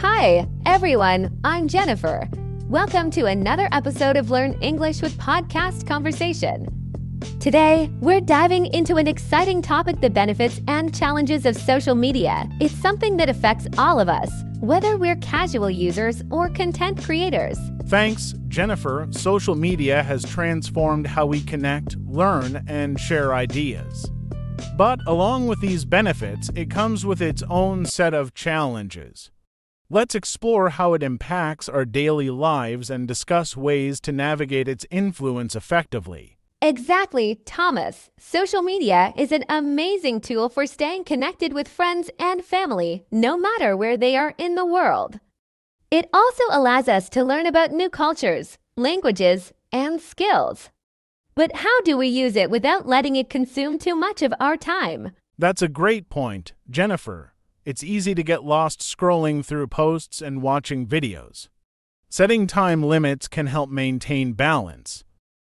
Hi, everyone. I'm Jennifer. Welcome to another episode of Learn English with Podcast Conversation. Today, we're diving into an exciting topic: the benefits and challenges of social media. It's something that affects all of us, whether we're casual users or content creators. Thanks, Jennifer. Social media has transformed how we connect, learn, and share ideas. But along with these benefits, it comes with its own set of challenges. Let's explore how it impacts our daily lives and discuss ways to navigate its influence effectively. Exactly, Thomas. Social media is an amazing tool for staying connected with friends and family, no matter where they are in the world. It also allows us to learn about new cultures, languages, and skills. But how do we use it without letting it consume too much of our time? That's a great point, Jennifer. It's easy to get lost scrolling through posts and watching videos. Setting time limits can help maintain balance.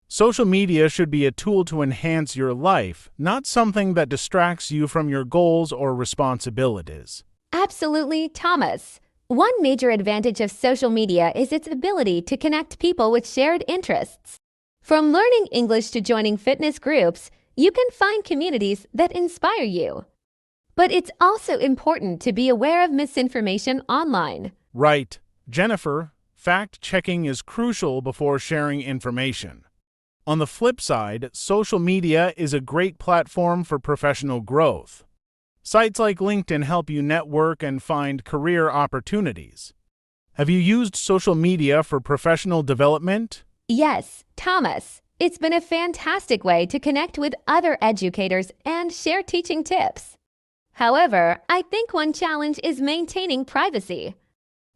Social media should be a tool to enhance your life, not something that distracts you from your goals or responsibilities. Absolutely, Thomas. One major advantage of social media is its ability to connect people with shared interests. From learning English to joining fitness groups, you can find communities that inspire you. But it's also important to be aware of misinformation online. Right, Jennifer. Fact-checking is crucial before sharing information. On the flip side, social media is a great platform for professional growth. Sites like LinkedIn help you network and find career opportunities. Have you used social media for professional development? Yes, Thomas. It's been a fantastic way to connect with other educators and share teaching tips. However, I think one challenge is maintaining privacy.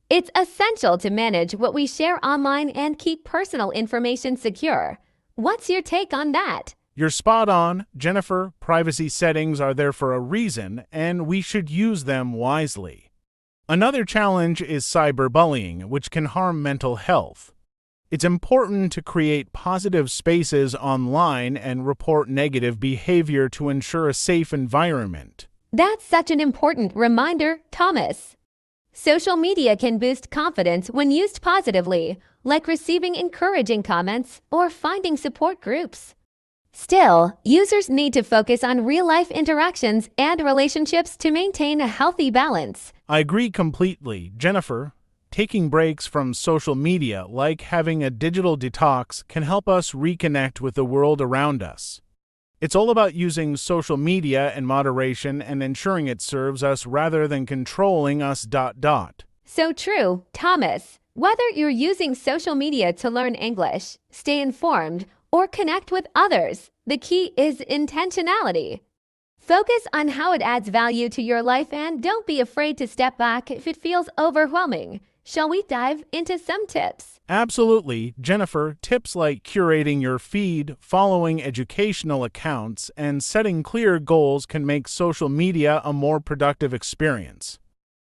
It's essential to manage what we share online and keep personal information secure. What's your take on that? You're spot on, Jennifer. Privacy settings are there for a reason, and we should use them wisely. Another challenge is cyberbullying, which can harm mental health. It's important to create positive spaces online and report negative behavior to ensure a safe environment. That's such an important reminder, Thomas. Social media can boost confidence when used positively, like receiving encouraging comments or finding support groups. Still, users need to focus on real-life interactions and relationships to maintain a healthy balance. I agree completely, Jennifer. Taking breaks from social media, like having a digital detox, can help us reconnect with the world around us. It's all about using social media in moderation and ensuring it serves us rather than controlling us. So true, Thomas. Whether you're using social media to learn English, stay informed, or connect with others, the key is intentionality. Focus on how it adds value to your life and don't be afraid to step back if it feels overwhelming. Shall we dive into some tips? Absolutely, Jennifer. Tips like curating your feed, following educational accounts, and setting clear goals can make social media a more productive experience.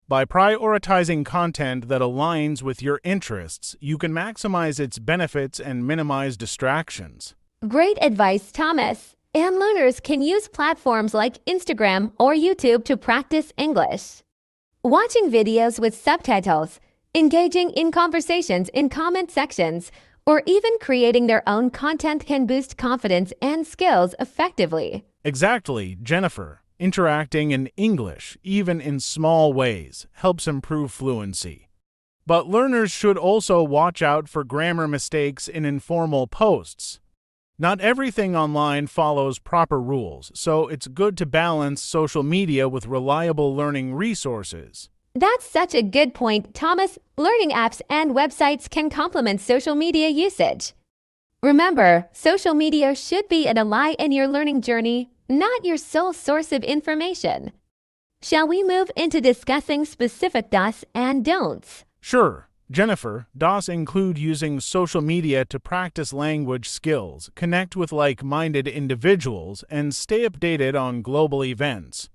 By prioritizing content that aligns with your interests, you can maximize its benefits and minimize distractions. Great advice, Thomas. And learners can use platforms like Instagram or YouTube to practice English. Watching videos with subtitles, engaging in conversations in comment sections, or even creating their own content can boost confidence and skills effectively. Exactly, Jennifer. Interacting in English, even in small ways, helps improve fluency. But learners should also watch out for grammar mistakes in informal posts. Not everything online follows proper rules, so it's good to balance social media with reliable learning resources. That's such a good point, Thomas. Learning apps and websites can complement social media usage. Remember, social media should be an ally in your learning journey, not your sole source of information. Shall we move into discussing specific do's and don'ts? Sure, Jennifer. Do's include using social media to practice language skills, connect with like-minded individuals, and stay updated on global events.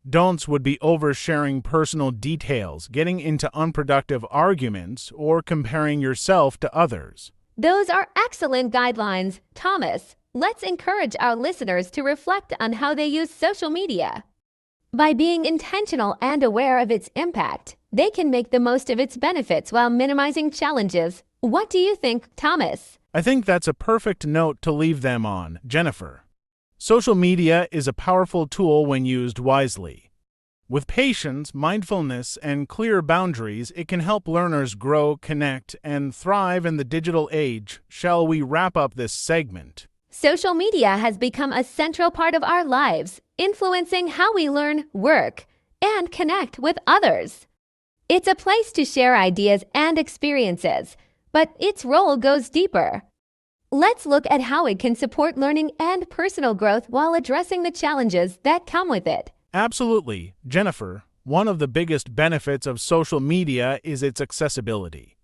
Don'ts would be oversharing personal details, getting into unproductive arguments, or comparing yourself to others. Those are excellent guidelines, Thomas. Let's encourage our listeners to reflect on how they use social media. By being intentional and aware of its impact, they can make the most of its benefits while minimizing challenges. What do you think, Thomas? I think that's a perfect note to leave them on, Jennifer. Social media is a powerful tool when used wisely. With patience, mindfulness, and clear boundaries, it can help learners grow, connect, and thrive in the digital age. Shall we wrap up this segment? Social media has become a central part of our lives, influencing how we learn, work, and connect with others. It's a place to share ideas and experiences, but its role goes deeper. Let's look at how it can support learning and personal growth while addressing the challenges that come with it. Absolutely, Jennifer. One of the biggest benefits of social media is its accessibility.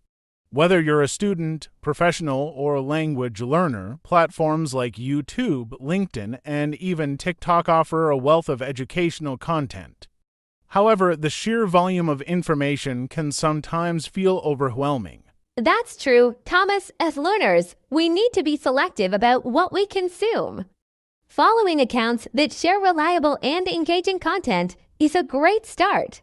Whether you're a student, professional, or language learner, platforms like YouTube, LinkedIn, and even TikTok offer a wealth of educational content. However, the sheer volume of information can sometimes feel overwhelming. That's true, Thomas. As learners, we need to be selective about what we consume. Following accounts that share reliable and engaging content is a great start.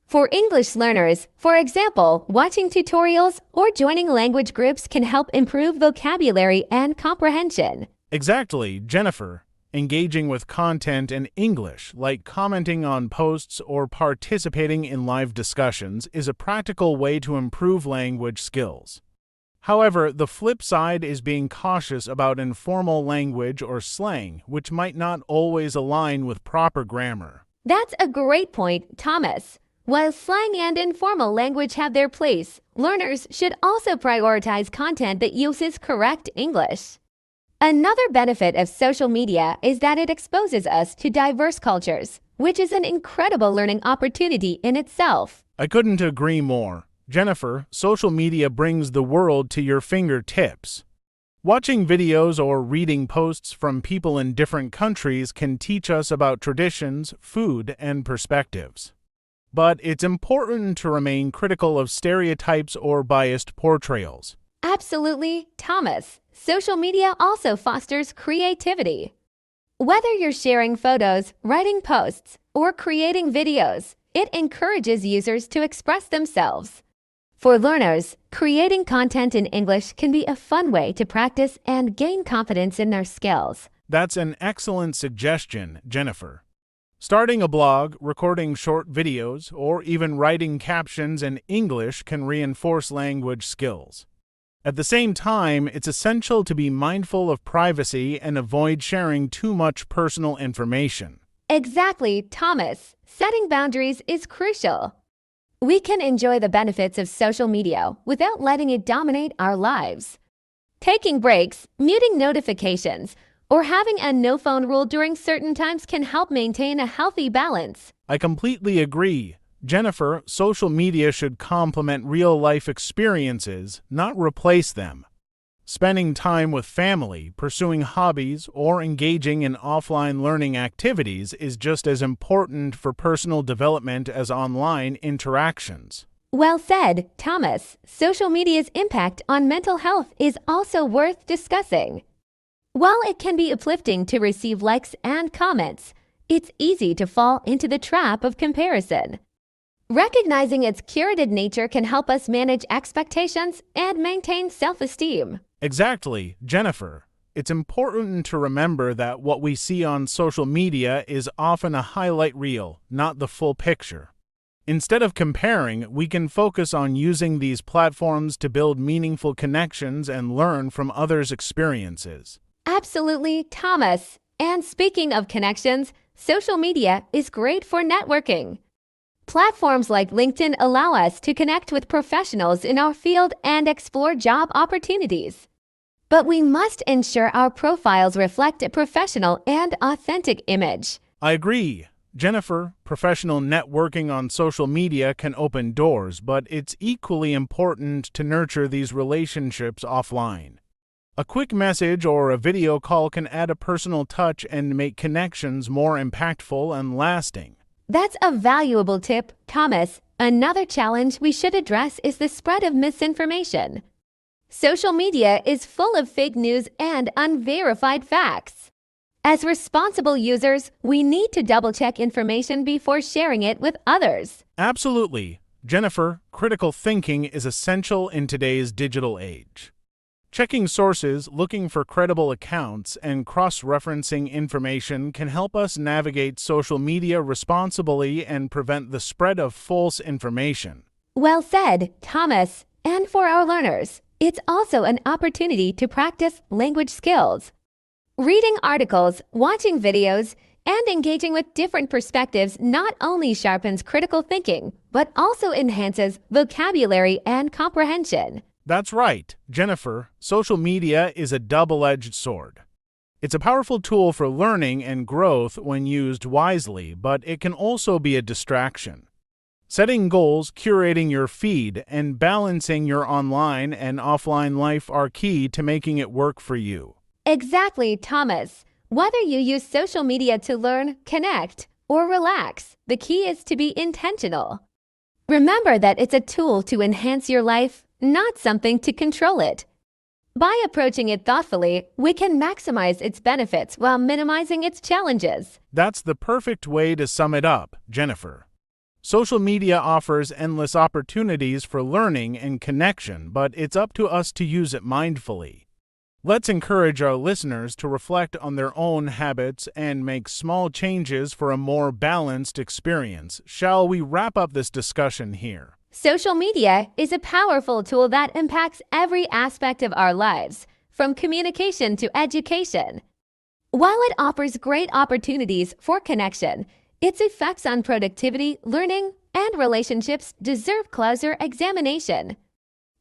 For English learners, for example, watching tutorials or joining language groups can help improve vocabulary and comprehension. Exactly, Jennifer. Engaging with content in English, like commenting on posts or participating in live discussions, is a practical way to improve language skills. However, the flip side is being cautious about informal language or slang, which might not always align with proper grammar. That's a great point, Thomas. While slang and informal language have their place, learners should also prioritize content that uses correct English. Another benefit of social media is that it exposes us to diverse cultures, which is an incredible learning opportunity in itself. I couldn't agree more. Jennifer, social media brings the world to your fingertips. Watching videos or reading posts from people in different countries can teach us about traditions, food, and perspectives. But it's important to remain critical of stereotypes or biased portrayals. Absolutely, Thomas. Social media also fosters creativity. Whether you're sharing photos, writing posts, or creating videos, it encourages users to express themselves. For learners, creating content in English can be a fun way to practice and gain confidence in their skills. That's an excellent suggestion, Jennifer. Starting a blog, recording short videos, or even writing captions in English can reinforce language skills. At the same time, it's essential to be mindful of privacy and avoid sharing too much personal information. Exactly, Thomas. Setting boundaries is crucial. We can enjoy the benefits of social media without letting it dominate our lives. Taking breaks, muting notifications, or having a no-phone rule during certain times can help maintain a healthy balance. I completely agree. Jennifer, social media should complement real-life experiences, not replace them. Spending time with family, pursuing hobbies, or engaging in offline learning activities is just as important for personal development as online interactions. Well said, Thomas. Social media's impact on mental health is also worth discussing. While it can be uplifting to receive likes and comments, it's easy to fall into the trap of comparison. Recognizing its curated nature can help us manage expectations and maintain self-esteem. Exactly, Jennifer. It's important to remember that what we see on social media is often a highlight reel, not the full picture. Instead of comparing, we can focus on using these platforms to build meaningful connections and learn from others' experiences. Absolutely, Thomas. And speaking of connections, social media is great for networking. Platforms like LinkedIn allow us to connect with professionals in our field and explore job opportunities. But we must ensure our profiles reflect a professional and authentic image. I agree. Jennifer, professional networking on social media can open doors, but it's equally important to nurture these relationships offline. A quick message or a video call can add a personal touch and make connections more impactful and lasting. That's a valuable tip, Thomas. Another challenge we should address is the spread of misinformation. Social media is full of fake news and unverified facts. As responsible users, we need to double-check information before sharing it with others. Absolutely. Jennifer, critical thinking is essential in today's digital age. Checking sources, looking for credible accounts, and cross-referencing information can help us navigate social media responsibly and prevent the spread of false information. Well said, Thomas. And for our learners, it's also an opportunity to practice language skills. Reading articles, watching videos, and engaging with different perspectives not only sharpens critical thinking, but also enhances vocabulary and comprehension. That's right, Jennifer. Social media is a double-edged sword. It's a powerful tool for learning and growth when used wisely, but it can also be a distraction. Setting goals, curating your feed, and balancing your online and offline life are key to making it work for you. Exactly, Thomas. Whether you use social media to learn, connect, or relax, the key is to be intentional. Remember that it's a tool to enhance your life, not something to control it. By approaching it thoughtfully, we can maximize its benefits while minimizing its challenges. That's the perfect way to sum it up, Jennifer. Social media offers endless opportunities for learning and connection, but it's up to us to use it mindfully. Let's encourage our listeners to reflect on their own habits and make small changes for a more balanced experience. Shall we wrap up this discussion here? Social media is a powerful tool that impacts every aspect of our lives, from communication to education. While it offers great opportunities for connection, its effects on productivity, learning, and relationships deserve closer examination.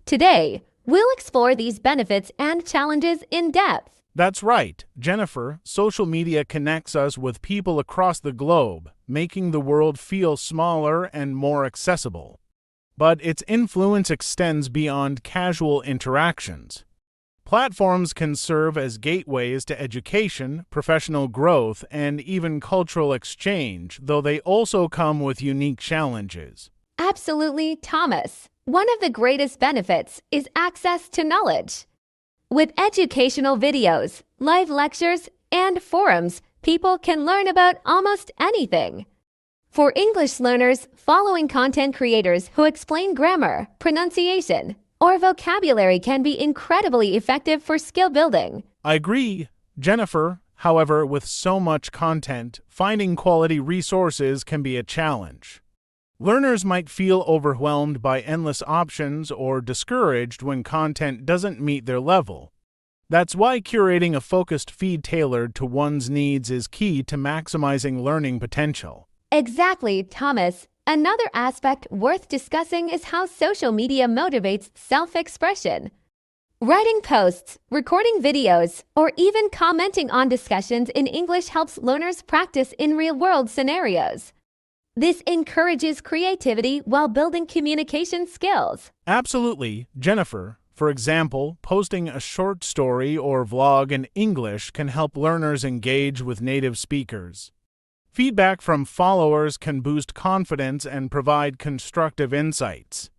Today, we'll explore these benefits and challenges in depth. That's right, Jennifer. Social media connects us with people across the globe, making the world feel smaller and more accessible. But its influence extends beyond casual interactions. Platforms can serve as gateways to education, professional growth, and even cultural exchange, though they also come with unique challenges. Absolutely, Thomas. One of the greatest benefits is access to knowledge. With educational videos, live lectures, and forums, people can learn about almost anything. For English learners, following content creators who explain grammar, pronunciation, or vocabulary can be incredibly effective for skill building. I agree, Jennifer. However, with so much content, finding quality resources can be a challenge. Learners might feel overwhelmed by endless options or discouraged when content doesn't meet their level. That's why curating a focused feed tailored to one's needs is key to maximizing learning potential. Exactly, Thomas. Another aspect worth discussing is how social media motivates self-expression. Writing posts, recording videos, or even commenting on discussions in English helps learners practice in real-world scenarios. This encourages creativity while building communication skills. Absolutely, Jennifer. For example, posting a short story or vlog in English can help learners engage with native speakers. Feedback from followers can boost confidence and provide constructive insights.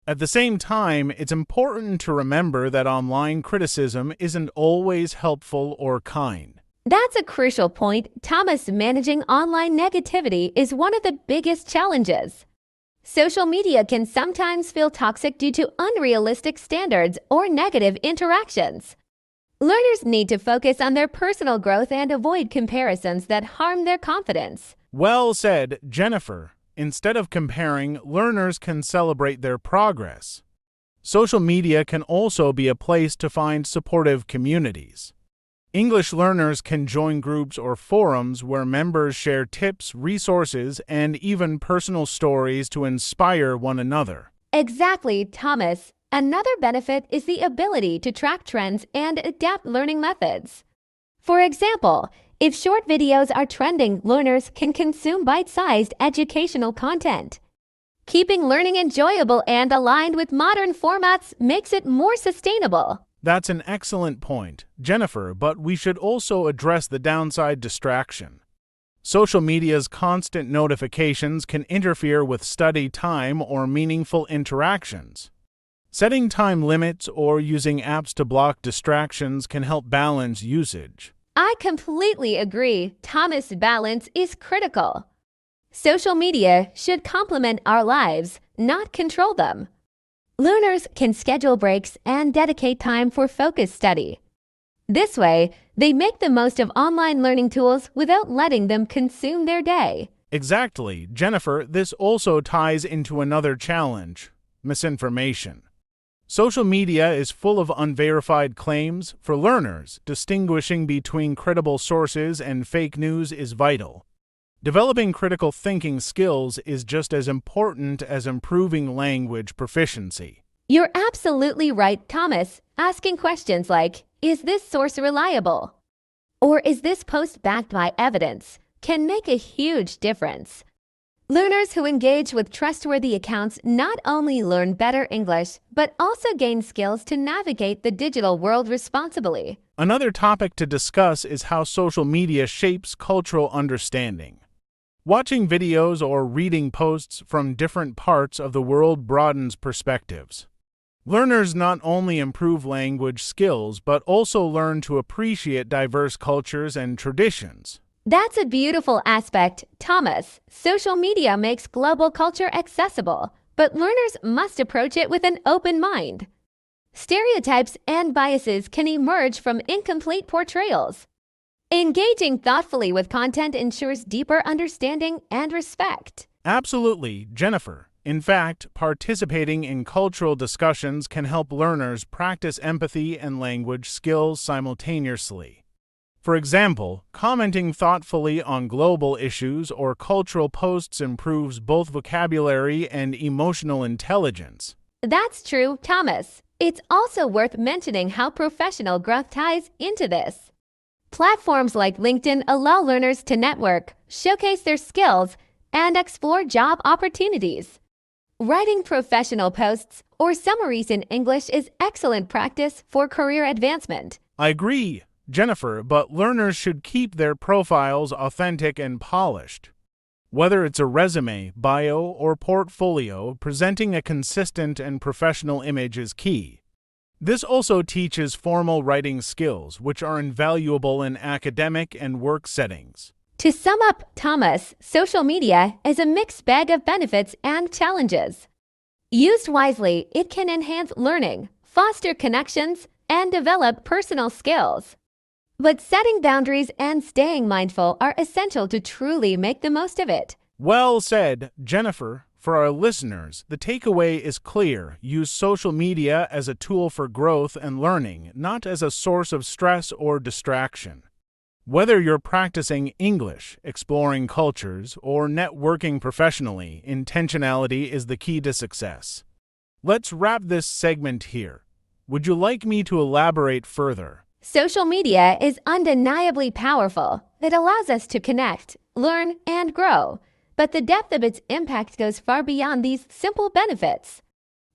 At the same time, it's important to remember that online criticism isn't always helpful or kind. That's a crucial point, Thomas. Managing online negativity is one of the biggest challenges. Social media can sometimes feel toxic due to unrealistic standards or negative interactions. Learners need to focus on their personal growth and avoid comparisons that harm their confidence. Well said, Jennifer. Instead of comparing, learners can celebrate their progress. Social media can also be a place to find supportive communities. English learners can join groups or forums where members share tips, resources, and even personal stories to inspire one another. Exactly, Thomas. Another benefit is the ability to track trends and adapt learning methods. For example, if short videos are trending, learners can consume bite-sized educational content. Keeping learning enjoyable and aligned with modern formats makes it more sustainable. That's an excellent point, Jennifer, but we should also address the downside: distraction. Social media's constant notifications can interfere with study time or meaningful interactions. Setting time limits or using apps to block distractions can help balance usage. I completely agree. Thomas, balance is critical. Social media should complement our lives, not control them. Learners can schedule breaks and dedicate time for focused study. This way, they make the most of online learning tools without letting them consume their day. Exactly, Jennifer. This also ties into another challenge: misinformation. Social media is full of unverified claims. For learners, distinguishing between credible sources and fake news is vital. Developing critical thinking skills is just as important as improving language proficiency. You're absolutely right, Thomas. Asking questions like, is this source reliable? Or is this post backed by evidence? Can make a huge difference. Learners who engage with trustworthy accounts not only learn better English, but also gain skills to navigate the digital world responsibly. Another topic to discuss is how social media shapes cultural understanding. Watching videos or reading posts from different parts of the world broadens perspectives. Learners not only improve language skills, but also learn to appreciate diverse cultures and traditions. That's a beautiful aspect, Thomas. Social media makes global culture accessible, but learners must approach it with an open mind. Stereotypes and biases can emerge from incomplete portrayals. Engaging thoughtfully with content ensures deeper understanding and respect. Absolutely, Jennifer. In fact, participating in cultural discussions can help learners practice empathy and language skills simultaneously. For example, commenting thoughtfully on global issues or cultural posts improves both vocabulary and emotional intelligence. That's true, Thomas. It's also worth mentioning how professional growth ties into this. Platforms like LinkedIn allow learners to network, showcase their skills, and explore job opportunities. Writing professional posts or summaries in English is excellent practice for career advancement. I agree, Jennifer, but learners should keep their profiles authentic and polished. Whether it's a resume, bio, or portfolio, presenting a consistent and professional image is key. This also teaches formal writing skills, which are invaluable in academic and work settings. To sum up, Thomas, social media is a mixed bag of benefits and challenges. Used wisely, it can enhance learning, foster connections, and develop personal skills. But setting boundaries and staying mindful are essential to truly make the most of it. Well said, Jennifer. For our listeners, the takeaway is clear. Use social media as a tool for growth and learning, not as a source of stress or distraction. Whether you're practicing English, exploring cultures, or networking professionally, intentionality is the key to success. Let's wrap this segment here. Would you like me to elaborate further? Social media is undeniably powerful. It allows us to connect, learn, and grow. But the depth of its impact goes far beyond these simple benefits.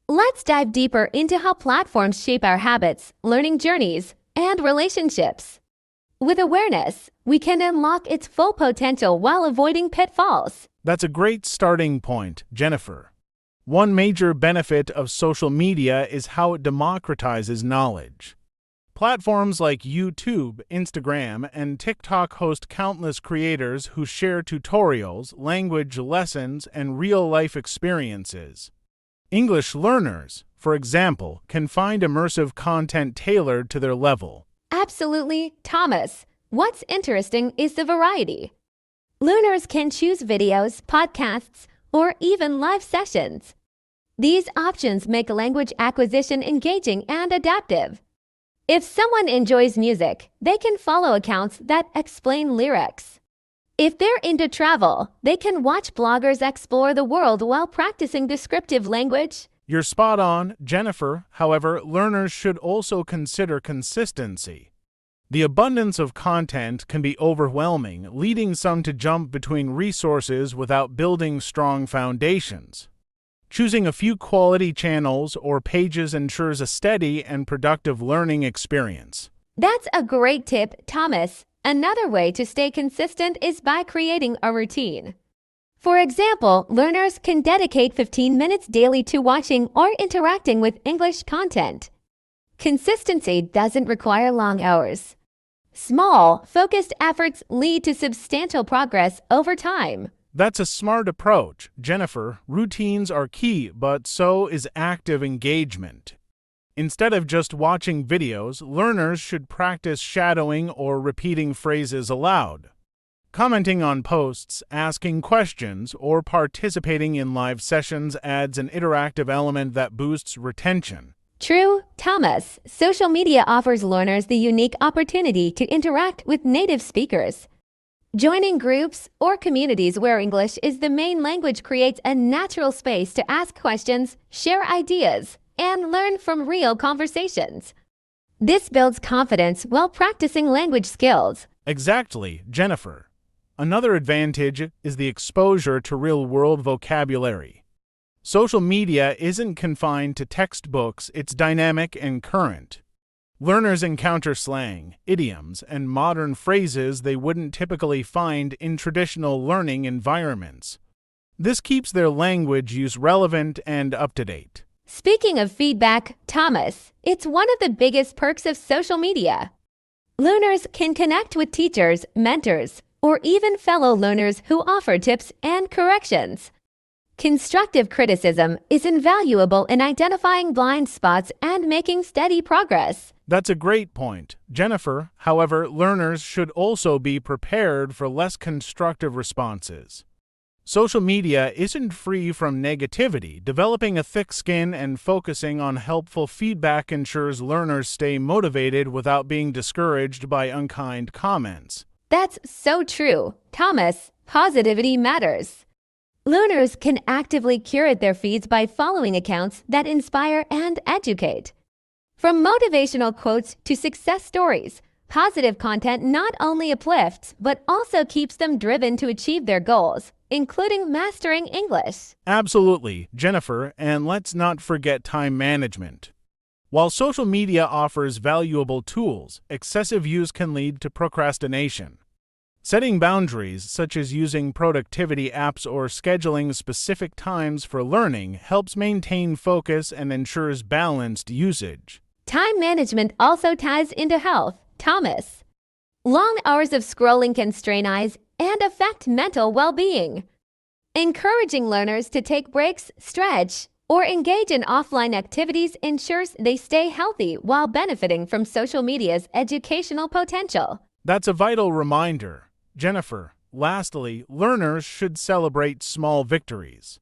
Let's dive deeper into how platforms shape our habits, learning journeys, and relationships. With awareness, we can unlock its full potential while avoiding pitfalls. That's a great starting point, Jennifer. One major benefit of social media is how it democratizes knowledge. Platforms like YouTube, Instagram, and TikTok host countless creators who share tutorials, language lessons, and real-life experiences. English learners, for example, can find immersive content tailored to their level. Absolutely, Thomas. What's interesting is the variety. Learners can choose videos, podcasts, or even live sessions. These options make language acquisition engaging and adaptive. If someone enjoys music, they can follow accounts that explain lyrics. If they're into travel, they can watch bloggers explore the world while practicing descriptive language. You're spot on, Jennifer. However, learners should also consider consistency. The abundance of content can be overwhelming, leading some to jump between resources without building strong foundations. Choosing a few quality channels or pages ensures a steady and productive learning experience. That's a great tip, Thomas. Another way to stay consistent is by creating a routine. For example, learners can dedicate 15 minutes daily to watching or interacting with English content. Consistency doesn't require long hours. Small, focused efforts lead to substantial progress over time. That's a smart approach, Jennifer. Routines are key, but so is active engagement. Instead of just watching videos, learners should practice shadowing or repeating phrases aloud. Commenting on posts, asking questions, or participating in live sessions adds an interactive element that boosts retention. True, Thomas. Social media offers learners the unique opportunity to interact with native speakers. Joining groups or communities where English is the main language creates a natural space to ask questions, share ideas, and learn from real conversations. This builds confidence while practicing language skills. Exactly, Jennifer. Another advantage is the exposure to real-world vocabulary. Social media isn't confined to textbooks, it's dynamic and current. Learners encounter slang, idioms, and modern phrases they wouldn't typically find in traditional learning environments. This keeps their language use relevant and up-to-date. Speaking of feedback, Thomas, it's one of the biggest perks of social media. Learners can connect with teachers, mentors, or even fellow learners who offer tips and corrections. Constructive criticism is invaluable in identifying blind spots and making steady progress. That's a great point, Jennifer. However, learners should also be prepared for less constructive responses. Social media isn't free from negativity. Developing a thick skin and focusing on helpful feedback ensures learners stay motivated without being discouraged by unkind comments. That's so true. Thomas, positivity matters. Learners can actively curate their feeds by following accounts that inspire and educate. From motivational quotes to success stories, positive content not only uplifts but also keeps them driven to achieve their goals, including mastering English. Absolutely, Jennifer, and let's not forget time management. While social media offers valuable tools, excessive use can lead to procrastination. Setting boundaries, such as using productivity apps or scheduling specific times for learning, helps maintain focus and ensures balanced usage. Time management also ties into health, Thomas. Long hours of scrolling can strain eyes and affect mental well-being. Encouraging learners to take breaks, stretch, or engage in offline activities ensures they stay healthy while benefiting from social media's educational potential. That's a vital reminder, Jennifer. Lastly, learners should celebrate small victories.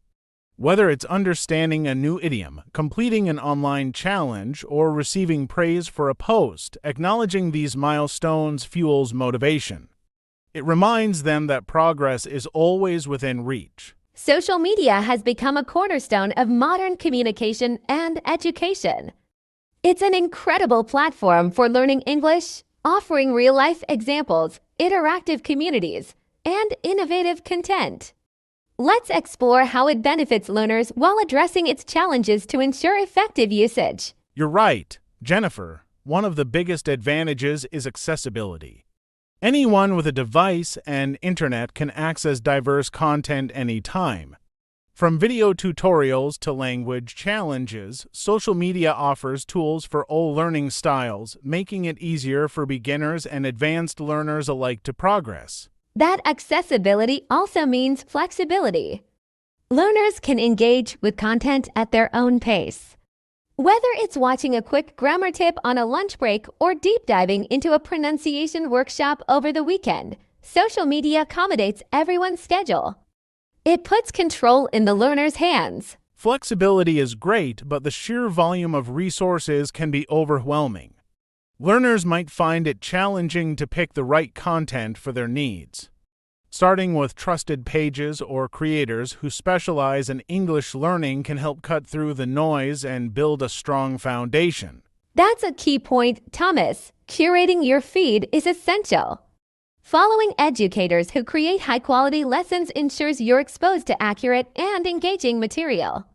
Whether it's understanding a new idiom, completing an online challenge, or receiving praise for a post, acknowledging these milestones fuels motivation. It reminds them that progress is always within reach. Social media has become a cornerstone of modern communication and education. It's an incredible platform for learning English, offering real-life examples, interactive communities, and innovative content. Let's explore how it benefits learners while addressing its challenges to ensure effective usage. You're right, Jennifer. One of the biggest advantages is accessibility. Anyone with a device and internet can access diverse content anytime. From video tutorials to language challenges, social media offers tools for all learning styles, making it easier for beginners and advanced learners alike to progress. That accessibility also means flexibility. Learners can engage with content at their own pace. Whether it's watching a quick grammar tip on a lunch break or deep diving into a pronunciation workshop over the weekend, social media accommodates everyone's schedule. It puts control in the learner's hands. Flexibility is great, but the sheer volume of resources can be overwhelming. Learners might find it challenging to pick the right content for their needs. Starting with trusted pages or creators who specialize in English learning can help cut through the noise and build a strong foundation. That's a key point, Thomas. Curating your feed is essential. Following educators who create high-quality lessons ensures you're exposed to accurate and engaging material.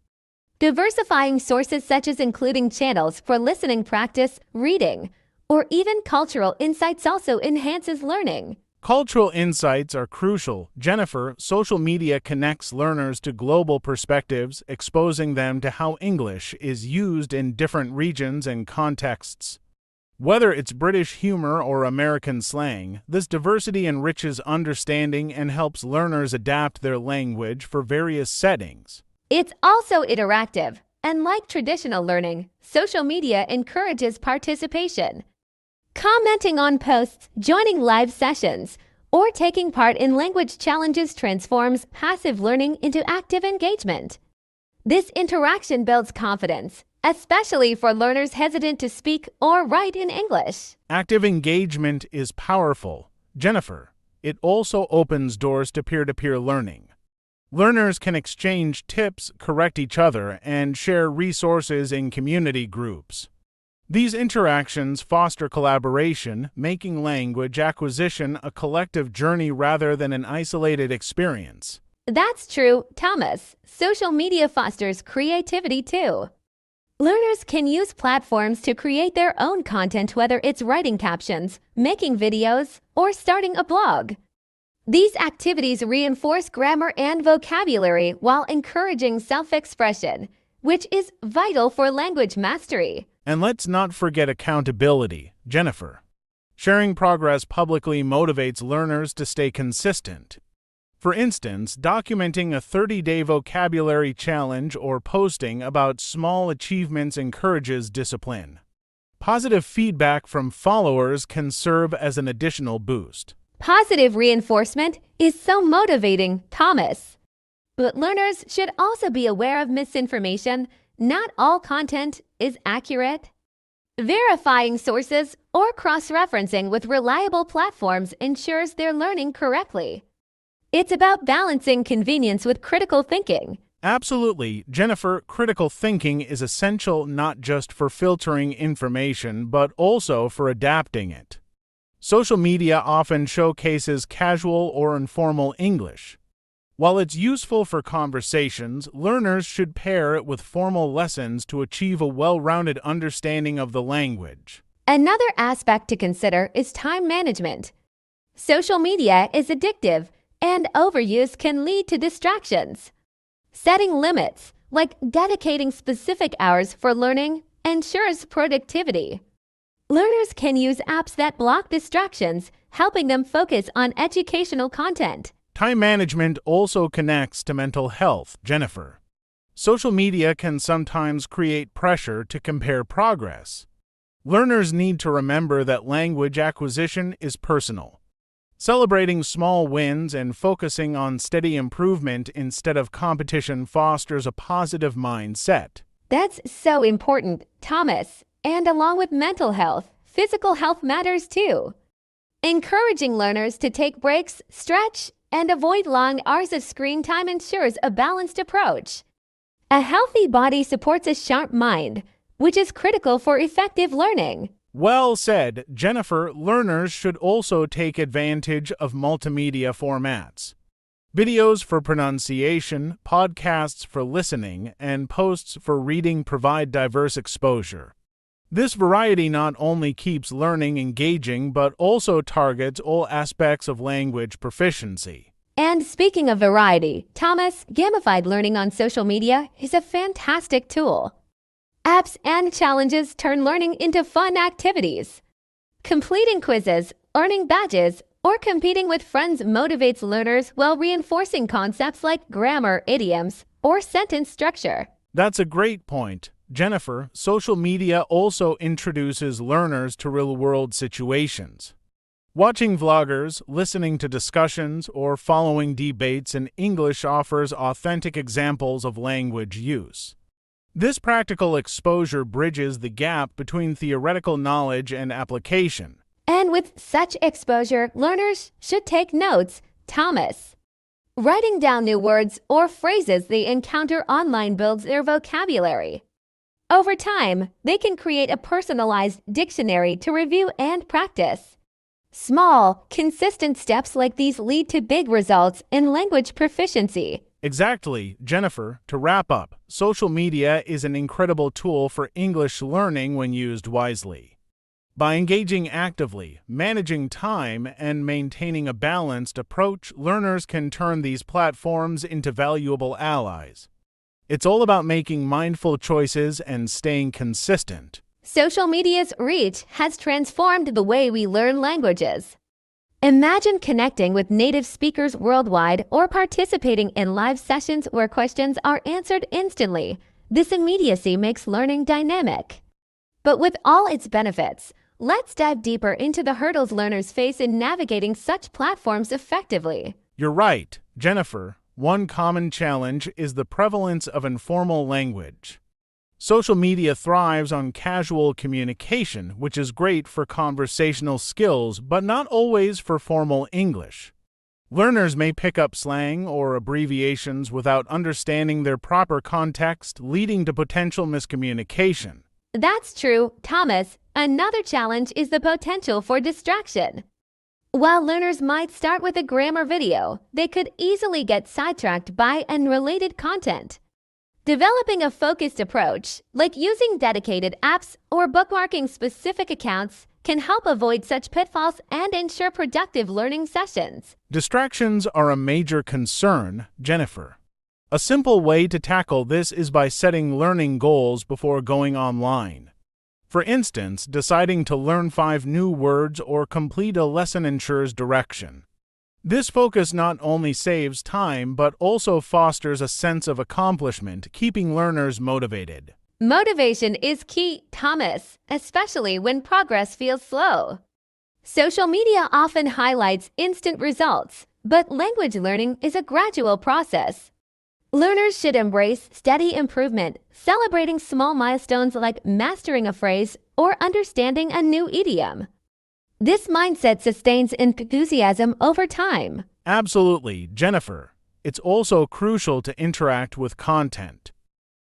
Diversifying sources such as including channels for listening practice, reading, or even cultural insights also enhances learning. Cultural insights are crucial. Jennifer, social media connects learners to global perspectives, exposing them to how English is used in different regions and contexts. Whether it's British humor or American slang, this diversity enriches understanding and helps learners adapt their language for various settings. It's also interactive, and like traditional learning, social media encourages participation. Commenting on posts, joining live sessions, or taking part in language challenges transforms passive learning into active engagement. This interaction builds confidence, especially for learners hesitant to speak or write in English. Active engagement is powerful. Jennifer, it also opens doors to peer-to-peer learning. Learners can exchange tips, correct each other, and share resources in community groups. These interactions foster collaboration, making language acquisition a collective journey rather than an isolated experience. That's true, Thomas. Social media fosters creativity too. Learners can use platforms to create their own content, whether it's writing captions, making videos, or starting a blog. These activities reinforce grammar and vocabulary while encouraging self-expression, which is vital for language mastery. And let's not forget accountability, Jennifer. Sharing progress publicly motivates learners to stay consistent. For instance, documenting a 30-day vocabulary challenge or posting about small achievements encourages discipline. Positive feedback from followers can serve as an additional boost. Positive reinforcement is so motivating, Thomas. But learners should also be aware of misinformation. Not all content is accurate. Verifying sources or cross-referencing with reliable platforms ensures they're learning correctly. It's about balancing convenience with critical thinking. Absolutely, Jennifer, critical thinking is essential not just for filtering information, but also for adapting it. Social media often showcases casual or informal English. While it's useful for conversations, learners should pair it with formal lessons to achieve a well-rounded understanding of the language. Another aspect to consider is time management. Social media is addictive, and overuse can lead to distractions. Setting limits, like dedicating specific hours for learning, ensures productivity. Learners can use apps that block distractions, helping them focus on educational content. Time management also connects to mental health, Jennifer. Social media can sometimes create pressure to compare progress. Learners need to remember that language acquisition is personal. Celebrating small wins and focusing on steady improvement instead of competition fosters a positive mindset. That's so important, Thomas. And along with mental health, physical health matters too. Encouraging learners to take breaks, stretch, and avoid long hours of screen time ensures a balanced approach. A healthy body supports a sharp mind, which is critical for effective learning. Well said, Jennifer. Learners should also take advantage of multimedia formats. Videos for pronunciation, podcasts for listening, and posts for reading provide diverse exposure. This variety not only keeps learning engaging but also targets all aspects of language proficiency. And speaking of variety, Thomas, gamified learning on social media is a fantastic tool. Apps and challenges turn learning into fun activities. Completing quizzes, earning badges, or competing with friends motivates learners while reinforcing concepts like grammar, idioms, or sentence structure. That's a great point, Jennifer. Social media also introduces learners to real-world situations. Watching vloggers, listening to discussions, or following debates in English offers authentic examples of language use. This practical exposure bridges the gap between theoretical knowledge and application. And with such exposure, learners should take notes, Thomas. Writing down new words or phrases they encounter online builds their vocabulary. Over time, they can create a personalized dictionary to review and practice. Small, consistent steps like these lead to big results in language proficiency. Exactly, Jennifer. To wrap up, social media is an incredible tool for English learning when used wisely. By engaging actively, managing time, and maintaining a balanced approach, learners can turn these platforms into valuable allies. It's all about making mindful choices and staying consistent. Social media's reach has transformed the way we learn languages. Imagine connecting with native speakers worldwide or participating in live sessions where questions are answered instantly. This immediacy makes learning dynamic. But with all its benefits, let's dive deeper into the hurdles learners face in navigating such platforms effectively. You're right, Jennifer. One common challenge is the prevalence of informal language. Social media thrives on casual communication, which is great for conversational skills, but not always for formal English. Learners may pick up slang or abbreviations without understanding their proper context, leading to potential miscommunication. That's true, Thomas. Another challenge is the potential for distraction. While learners might start with a grammar video, they could easily get sidetracked by unrelated content. Developing a focused approach, like using dedicated apps or bookmarking specific accounts, can help avoid such pitfalls and ensure productive learning sessions. Distractions are a major concern, Jennifer. A simple way to tackle this is by setting learning goals before going online. For instance, deciding to learn 5 new words or complete a lesson ensures direction. This focus not only saves time but also fosters a sense of accomplishment, keeping learners motivated. Motivation is key, Thomas, especially when progress feels slow. Social media often highlights instant results, but language learning is a gradual process. Learners should embrace steady improvement, celebrating small milestones like mastering a phrase or understanding a new idiom. This mindset sustains enthusiasm over time. Absolutely, Jennifer. It's also crucial to interact with content.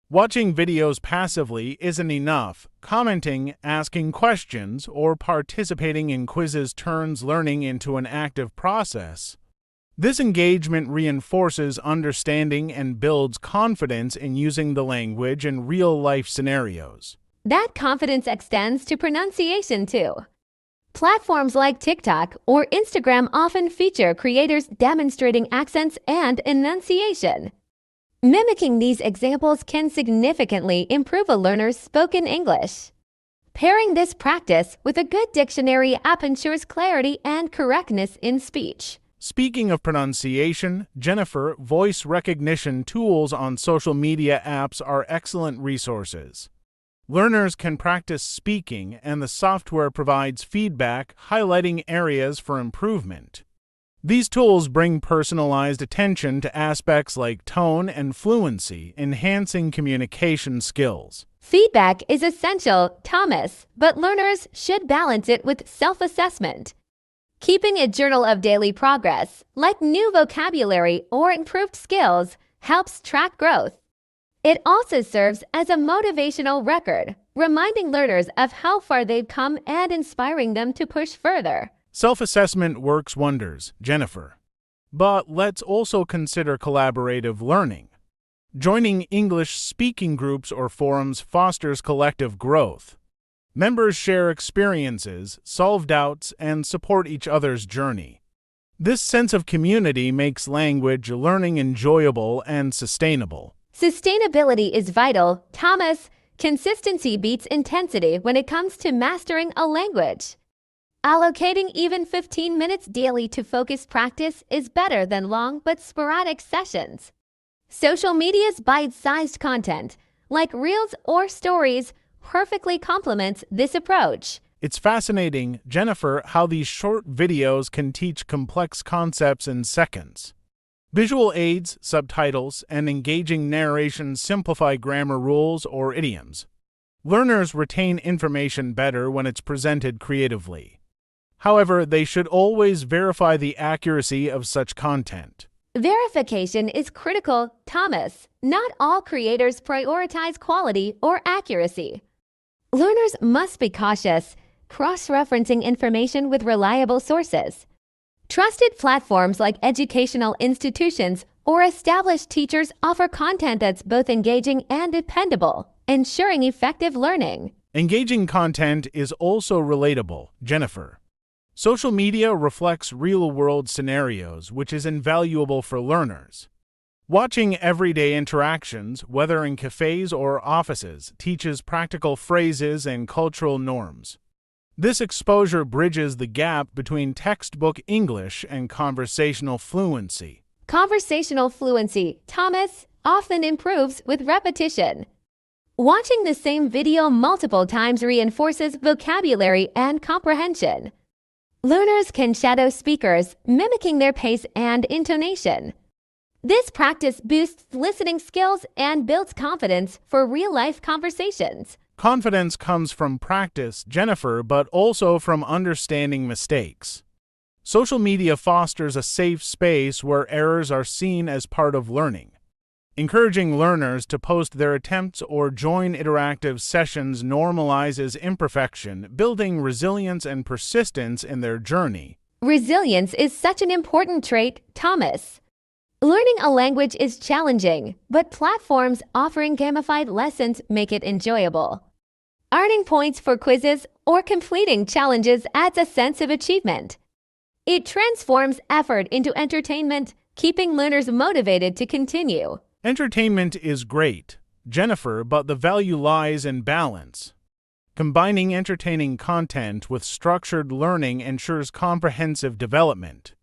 Watching videos passively isn't enough. Commenting, asking questions, or participating in quizzes turns learning into an active process. This engagement reinforces understanding and builds confidence in using the language in real-life scenarios. That confidence extends to pronunciation too. Platforms like TikTok or Instagram often feature creators demonstrating accents and enunciation. Mimicking these examples can significantly improve a learner's spoken English. Pairing this practice with a good dictionary app ensures clarity and correctness in speech. Speaking of pronunciation, Jennifer, voice recognition tools on social media apps are excellent resources. Learners can practice speaking, and the software provides feedback, highlighting areas for improvement. These tools bring personalized attention to aspects like tone and fluency, enhancing communication skills. Feedback is essential, Thomas, but learners should balance it with self-assessment. Keeping a journal of daily progress, like new vocabulary or improved skills, helps track growth. It also serves as a motivational record, reminding learners of how far they've come and inspiring them to push further. Self-assessment works wonders, Jennifer. But let's also consider collaborative learning. Joining English speaking groups or forums fosters collective growth. Members share experiences, solve doubts, and support each other's journey. This sense of community makes language learning enjoyable and sustainable. Sustainability is vital, Thomas. Consistency beats intensity when it comes to mastering a language. Allocating even 15 minutes daily to focused practice is better than long but sporadic sessions. Social media's bite-sized content, like reels or stories, perfectly complements this approach. It's fascinating, Jennifer, how these short videos can teach complex concepts in seconds. Visual aids, subtitles, and engaging narration simplify grammar rules or idioms. Learners retain information better when it's presented creatively. However, they should always verify the accuracy of such content. Verification is critical, Thomas. Not all creators prioritize quality or accuracy. Learners must be cautious, cross-referencing information with reliable sources. Trusted platforms like educational institutions or established teachers offer content that's both engaging and dependable, ensuring effective learning. Engaging content is also relatable, Jennifer. Social media reflects real-world scenarios, which is invaluable for learners. Watching everyday interactions, whether in cafes or offices, teaches practical phrases and cultural norms. This exposure bridges the gap between textbook English and conversational fluency. Conversational fluency, Thomas, often improves with repetition. Watching the same video multiple times reinforces vocabulary and comprehension. Learners can shadow speakers, mimicking their pace and intonation. This practice boosts listening skills and builds confidence for real-life conversations. Confidence comes from practice, Jennifer, but also from understanding mistakes. Social media fosters a safe space where errors are seen as part of learning. Encouraging learners to post their attempts or join interactive sessions normalizes imperfection, building resilience and persistence in their journey. Resilience is such an important trait, Thomas. Learning a language is challenging, but platforms offering gamified lessons make it enjoyable. Earning points for quizzes or completing challenges adds a sense of achievement. It transforms effort into entertainment, keeping learners motivated to continue. Entertainment is great, Jennifer, but the value lies in balance. Combining entertaining content with structured learning ensures comprehensive development.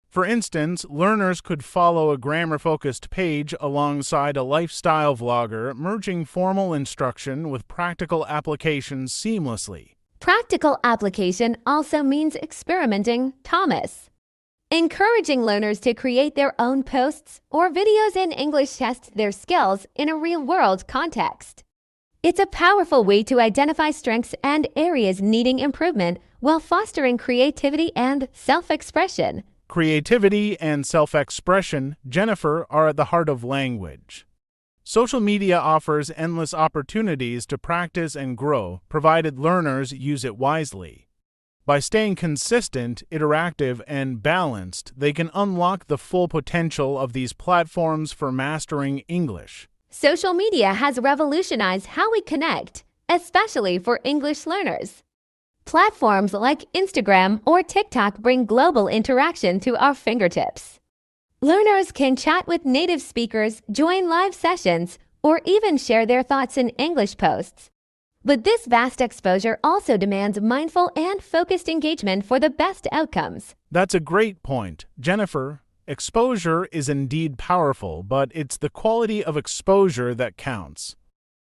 For instance, learners could follow a grammar-focused page alongside a lifestyle vlogger, merging formal instruction with practical applications seamlessly. Practical application also means experimenting, Thomas. Encouraging learners to create their own posts or videos in English tests their skills in a real-world context. It's a powerful way to identify strengths and areas needing improvement while fostering creativity and self-expression. Creativity and self-expression, Jennifer, are at the heart of language. Social media offers endless opportunities to practice and grow, provided learners use it wisely. By staying consistent, interactive, and balanced, they can unlock the full potential of these platforms for mastering English. Social media has revolutionized how we connect, especially for English learners. Platforms like Instagram or TikTok bring global interaction to our fingertips. Learners can chat with native speakers, join live sessions, or even share their thoughts in English posts. But this vast exposure also demands mindful and focused engagement for the best outcomes. That's a great point, Jennifer. Exposure is indeed powerful, but it's the quality of exposure that counts.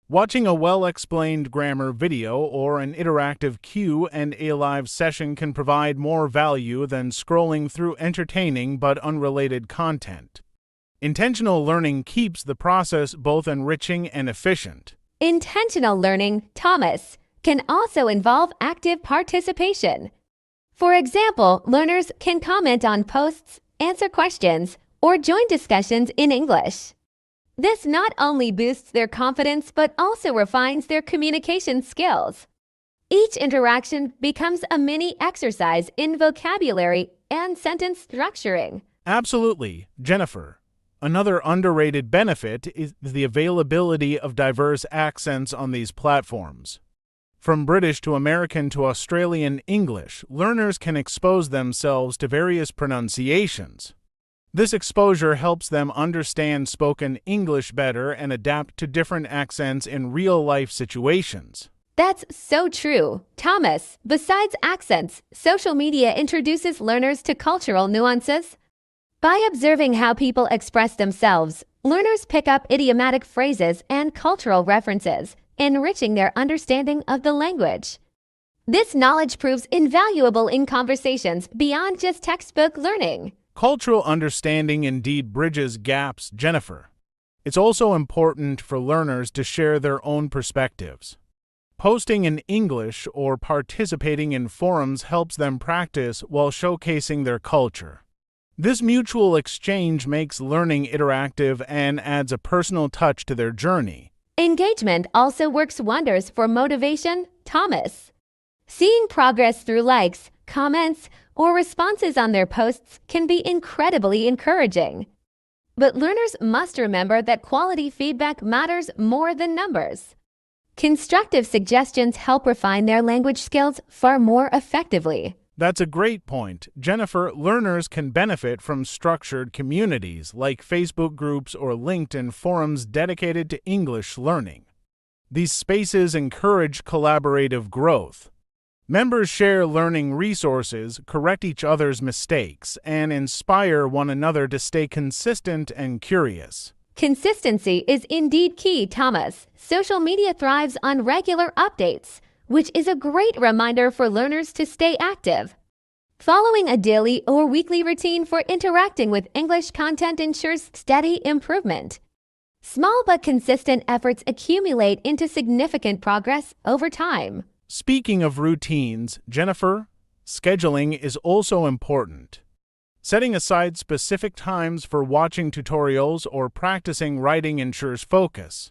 Watching a well-explained grammar video or an interactive Q&A live session can provide more value than scrolling through entertaining but unrelated content. Intentional learning keeps the process both enriching and efficient. Intentional learning, Thomas, can also involve active participation. For example, learners can comment on posts, answer questions, or join discussions in English. This not only boosts their confidence but also refines their communication skills. Each interaction becomes a mini exercise in vocabulary and sentence structuring. Absolutely, Jennifer. Another underrated benefit is the availability of diverse accents on these platforms. From British to American to Australian English, learners can expose themselves to various pronunciations. This exposure helps them understand spoken English better and adapt to different accents in real-life situations. That's so true, Thomas. Besides accents, social media introduces learners to cultural nuances. By observing how people express themselves, learners pick up idiomatic phrases and cultural references, enriching their understanding of the language. This knowledge proves invaluable in conversations beyond just textbook learning. Cultural understanding indeed bridges gaps, Jennifer. It's also important for learners to share their own perspectives. Posting in English or participating in forums helps them practice while showcasing their culture. This mutual exchange makes learning interactive and adds a personal touch to their journey. Engagement also works wonders for motivation, Thomas. Seeing progress through likes, comments, or responses on their posts can be incredibly encouraging. But learners must remember that quality feedback matters more than numbers. Constructive suggestions help refine their language skills far more effectively. That's a great point. Jennifer, learners can benefit from structured communities like Facebook groups or LinkedIn forums dedicated to English learning. These spaces encourage collaborative growth. Members share learning resources, correct each other's mistakes, and inspire one another to stay consistent and curious. Consistency is indeed key, Thomas. Social media thrives on regular updates, which is a great reminder for learners to stay active. Following a daily or weekly routine for interacting with English content ensures steady improvement. Small but consistent efforts accumulate into significant progress over time. Speaking of routines, Jennifer, scheduling is also important. Setting aside specific times for watching tutorials or practicing writing ensures focus.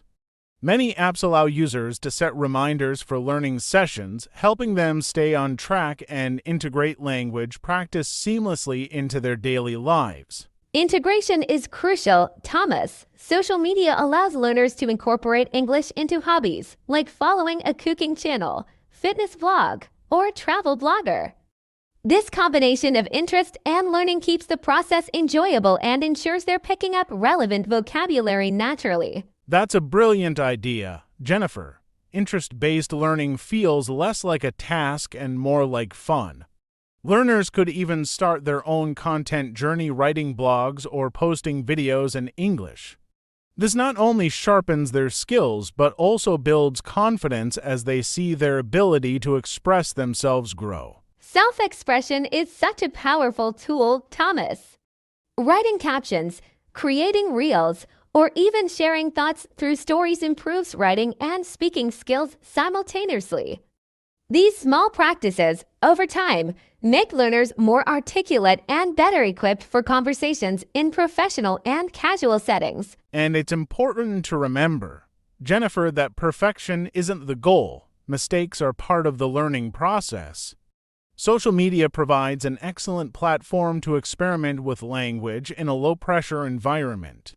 Many apps allow users to set reminders for learning sessions, helping them stay on track and integrate language practice seamlessly into their daily lives. Integration is crucial, Thomas. Social media allows learners to incorporate English into hobbies, like following a cooking channel, fitness vlog, or travel blogger. This combination of interest and learning keeps the process enjoyable and ensures they're picking up relevant vocabulary naturally. That's a brilliant idea, Jennifer. Interest-based learning feels less like a task and more like fun. Learners could even start their own content journey writing blogs or posting videos in English. This not only sharpens their skills, but also builds confidence as they see their ability to express themselves grow. Self-expression is such a powerful tool, Thomas. Writing captions, creating reels, or even sharing thoughts through stories improves writing and speaking skills simultaneously. These small practices, over time, make learners more articulate and better equipped for conversations in professional and casual settings. And it's important to remember, Jennifer, that perfection isn't the goal. Mistakes are part of the learning process. Social media provides an excellent platform to experiment with language in a low-pressure environment.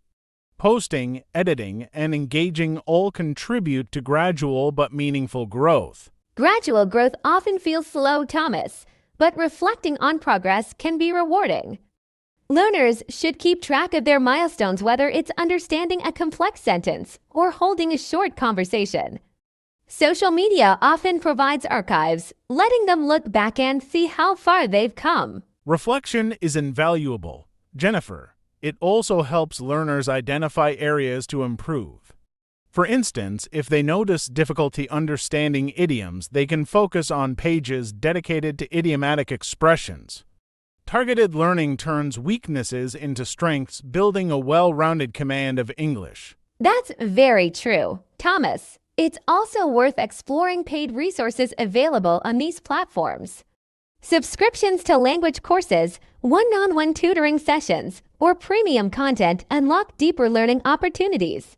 Posting, editing, and engaging all contribute to gradual but meaningful growth. Gradual growth often feels slow, Thomas, but reflecting on progress can be rewarding. Learners should keep track of their milestones, whether it's understanding a complex sentence or holding a short conversation. Social media often provides archives, letting them look back and see how far they've come. Reflection is invaluable, Jennifer. It also helps learners identify areas to improve. For instance, if they notice difficulty understanding idioms, they can focus on pages dedicated to idiomatic expressions. Targeted learning turns weaknesses into strengths, building a well-rounded command of English. That's very true, Thomas. It's also worth exploring paid resources available on these platforms. Subscriptions to language courses, one-on-one tutoring sessions, or premium content unlock deeper learning opportunities.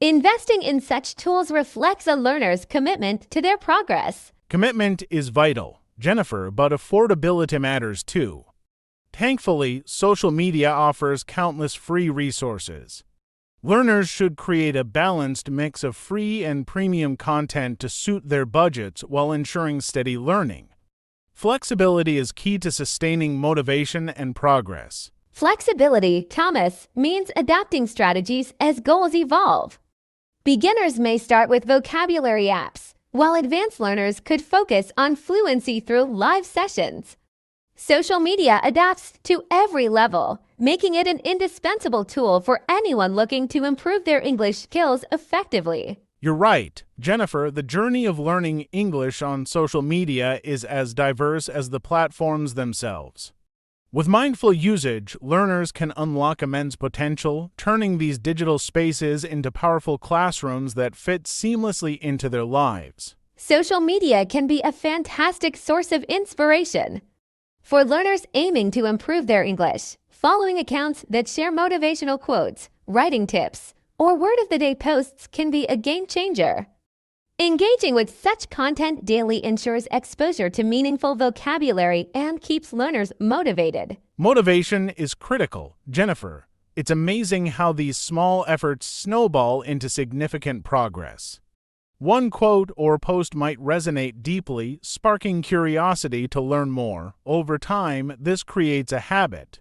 Investing in such tools reflects a learner's commitment to their progress. Commitment is vital, Jennifer, but affordability matters too. Thankfully, social media offers countless free resources. Learners should create a balanced mix of free and premium content to suit their budgets while ensuring steady learning. Flexibility is key to sustaining motivation and progress. Flexibility, Thomas, means adapting strategies as goals evolve. Beginners may start with vocabulary apps, while advanced learners could focus on fluency through live sessions. Social media adapts to every level, making it an indispensable tool for anyone looking to improve their English skills effectively. You're right, Jennifer. The journey of learning English on social media is as diverse as the platforms themselves. With mindful usage, learners can unlock immense potential, turning these digital spaces into powerful classrooms that fit seamlessly into their lives. Social media can be a fantastic source of inspiration. For learners aiming to improve their English, following accounts that share motivational quotes, writing tips, or word-of-the-day posts can be a game changer. Engaging with such content daily ensures exposure to meaningful vocabulary and keeps learners motivated. Motivation is critical, Jennifer. It's amazing how these small efforts snowball into significant progress. One quote or post might resonate deeply, sparking curiosity to learn more. Over time, this creates a habit.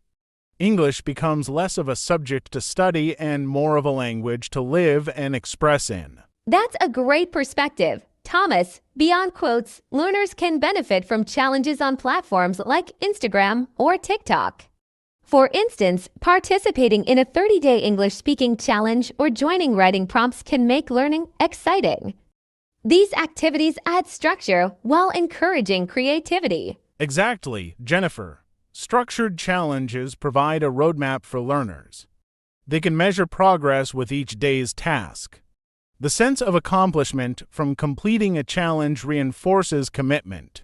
English becomes less of a subject to study and more of a language to live and express in. That's a great perspective. Thomas, beyond quotes, learners can benefit from challenges on platforms like Instagram or TikTok. For instance, participating in a 30-day English speaking challenge or joining writing prompts can make learning exciting. These activities add structure while encouraging creativity. Exactly, Jennifer. Structured challenges provide a roadmap for learners. They can measure progress with each day's task. The sense of accomplishment from completing a challenge reinforces commitment.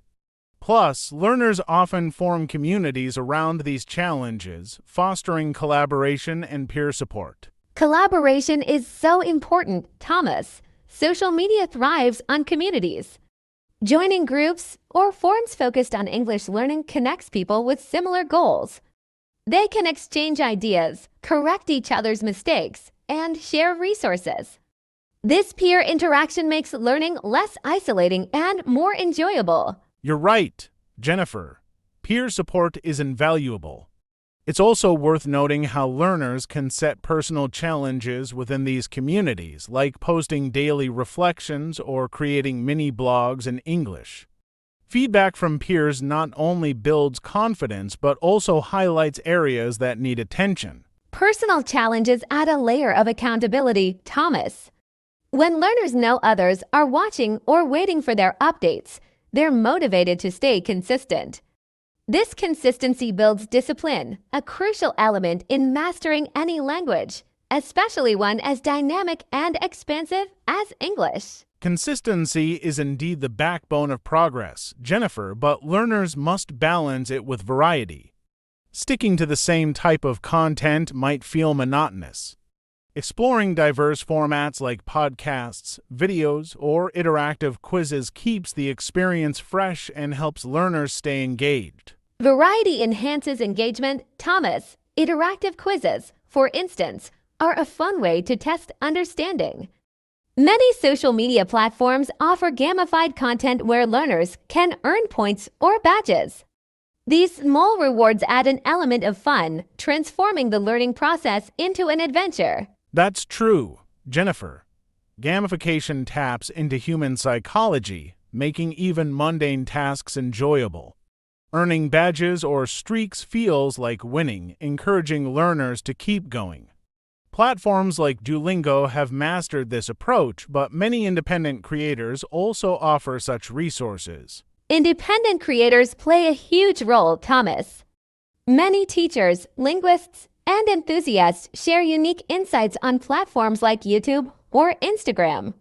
Plus, learners often form communities around these challenges, fostering collaboration and peer support. Collaboration is so important, Thomas. Social media thrives on communities. Joining groups or forums focused on English learning connects people with similar goals. They can exchange ideas, correct each other's mistakes, and share resources. This peer interaction makes learning less isolating and more enjoyable. You're right, Jennifer. Peer support is invaluable. It's also worth noting how learners can set personal challenges within these communities, like posting daily reflections or creating mini blogs in English. Feedback from peers not only builds confidence but also highlights areas that need attention. Personal challenges add a layer of accountability, Thomas. When learners know others are watching or waiting for their updates, they're motivated to stay consistent. This consistency builds discipline, a crucial element in mastering any language, especially one as dynamic and expansive as English. Consistency is indeed the backbone of progress, Jennifer, but learners must balance it with variety. Sticking to the same type of content might feel monotonous. Exploring diverse formats like podcasts, videos, or interactive quizzes keeps the experience fresh and helps learners stay engaged. Variety enhances engagement, Thomas. Interactive quizzes, for instance, are a fun way to test understanding. Many social media platforms offer gamified content where learners can earn points or badges. These small rewards add an element of fun, transforming the learning process into an adventure. That's true, Jennifer. Gamification taps into human psychology, making even mundane tasks enjoyable. Earning badges or streaks feels like winning, encouraging learners to keep going. Platforms like Duolingo have mastered this approach, but many independent creators also offer such resources. Independent creators play a huge role, Thomas. Many teachers, linguists, and enthusiasts share unique insights on platforms like YouTube or Instagram.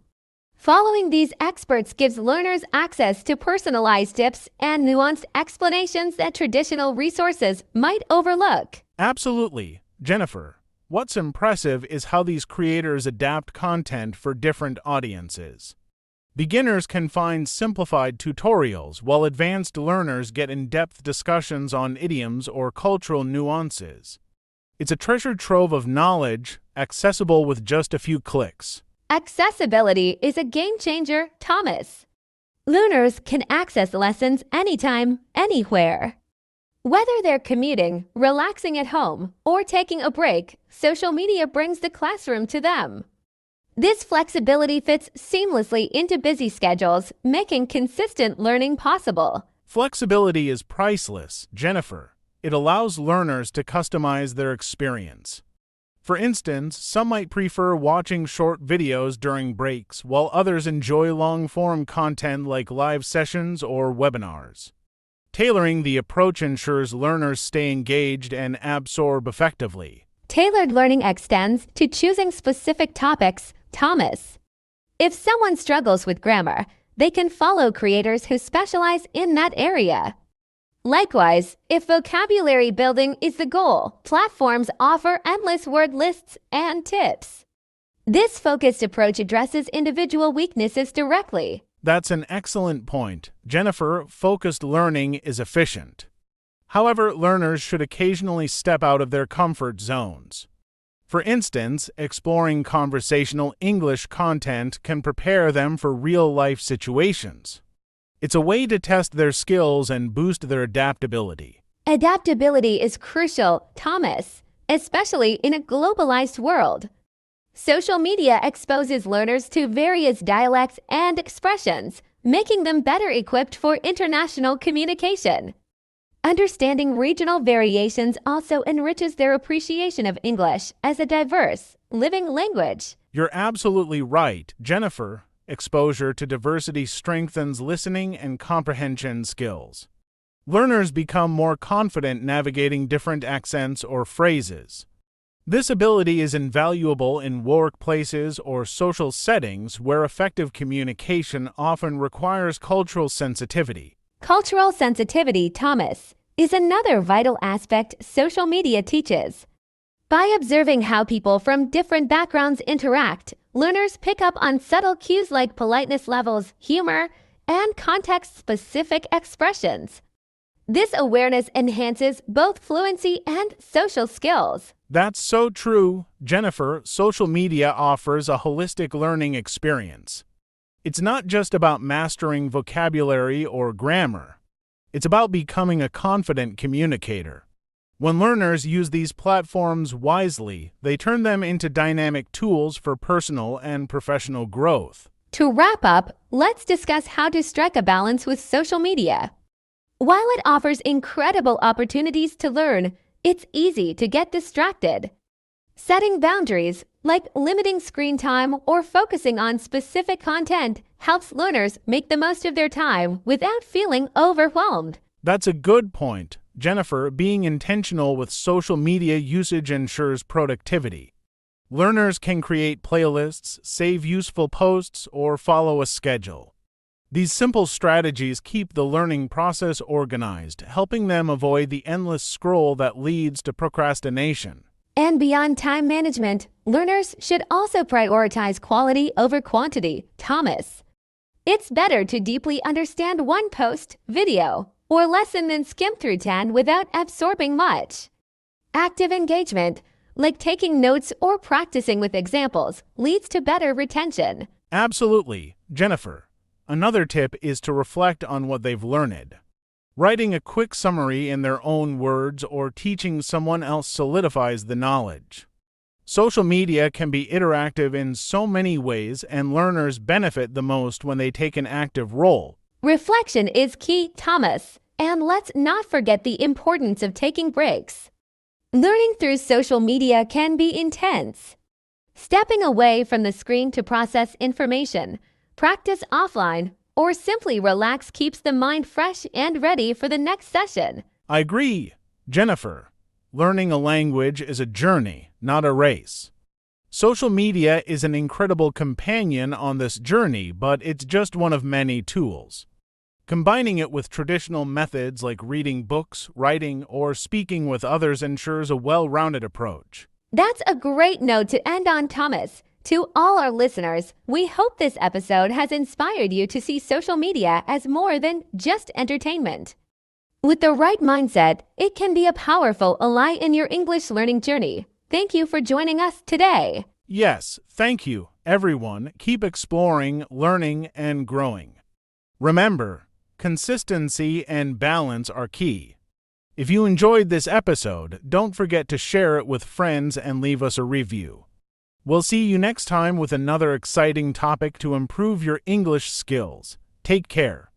Following these experts gives learners access to personalized tips and nuanced explanations that traditional resources might overlook. Absolutely, Jennifer. What's impressive is how these creators adapt content for different audiences. Beginners can find simplified tutorials, while advanced learners get in-depth discussions on idioms or cultural nuances. It's a treasure trove of knowledge, accessible with just a few clicks. Accessibility is a game changer, Thomas. Learners can access lessons anytime, anywhere. Whether they're commuting, relaxing at home, or taking a break, social media brings the classroom to them. This flexibility fits seamlessly into busy schedules, making consistent learning possible. Flexibility is priceless, Jennifer. It allows learners to customize their experience. For instance, some might prefer watching short videos during breaks, while others enjoy long-form content like live sessions or webinars. Tailoring the approach ensures learners stay engaged and absorb effectively. Tailored learning extends to choosing specific topics, Thomas. If someone struggles with grammar, they can follow creators who specialize in that area. Likewise, if vocabulary building is the goal, platforms offer endless word lists and tips. This focused approach addresses individual weaknesses directly. That's an excellent point. Jennifer, focused learning is efficient. However, learners should occasionally step out of their comfort zones. For instance, exploring conversational English content can prepare them for real-life situations. It's a way to test their skills and boost their adaptability. Adaptability is crucial, Thomas, especially in a globalized world. Social media exposes learners to various dialects and expressions, making them better equipped for international communication. Understanding regional variations also enriches their appreciation of English as a diverse, living language. You're absolutely right, Jennifer. Exposure to diversity strengthens listening and comprehension skills. Learners become more confident navigating different accents or phrases. This ability is invaluable in workplaces or social settings where effective communication often requires cultural sensitivity. Cultural sensitivity, Thomas, is another vital aspect social media teaches. By observing how people from different backgrounds interact, learners pick up on subtle cues like politeness levels, humor, and context-specific expressions. This awareness enhances both fluency and social skills. That's so true, Jennifer. Social media offers a holistic learning experience. It's not just about mastering vocabulary or grammar. It's about becoming a confident communicator. When learners use these platforms wisely, they turn them into dynamic tools for personal and professional growth. To wrap up, let's discuss how to strike a balance with social media. While it offers incredible opportunities to learn, it's easy to get distracted. Setting boundaries, like limiting screen time or focusing on specific content, helps learners make the most of their time without feeling overwhelmed. That's a good point, Jennifer. Being intentional with social media usage ensures productivity. Learners can create playlists, save useful posts, or follow a schedule. These simple strategies keep the learning process organized, helping them avoid the endless scroll that leads to procrastination. And beyond time management, learners should also prioritize quality over quantity, Thomas. It's better to deeply understand one post, video, or lesson than skim through 10 without absorbing much. Active engagement, like taking notes or practicing with examples, leads to better retention. Absolutely, Jennifer. Another tip is to reflect on what they've learned. Writing a quick summary in their own words or teaching someone else solidifies the knowledge. Social media can be interactive in so many ways, and learners benefit the most when they take an active role. Reflection is key, Thomas, and let's not forget the importance of taking breaks. Learning through social media can be intense. Stepping away from the screen to process information, practice offline, or simply relax keeps the mind fresh and ready for the next session. I agree, Jennifer. Learning a language is a journey, not a race. Social media is an incredible companion on this journey, but it's just one of many tools. Combining it with traditional methods like reading books, writing, or speaking with others ensures a well-rounded approach. That's a great note to end on, Thomas. To all our listeners, we hope this episode has inspired you to see social media as more than just entertainment. With the right mindset, it can be a powerful ally in your English learning journey. Thank you for joining us today. Yes, thank you, everyone. Keep exploring, learning, and growing. Remember, consistency and balance are key. If you enjoyed this episode, don't forget to share it with friends and leave us a review. We'll see you next time with another exciting topic to improve your English skills. Take care.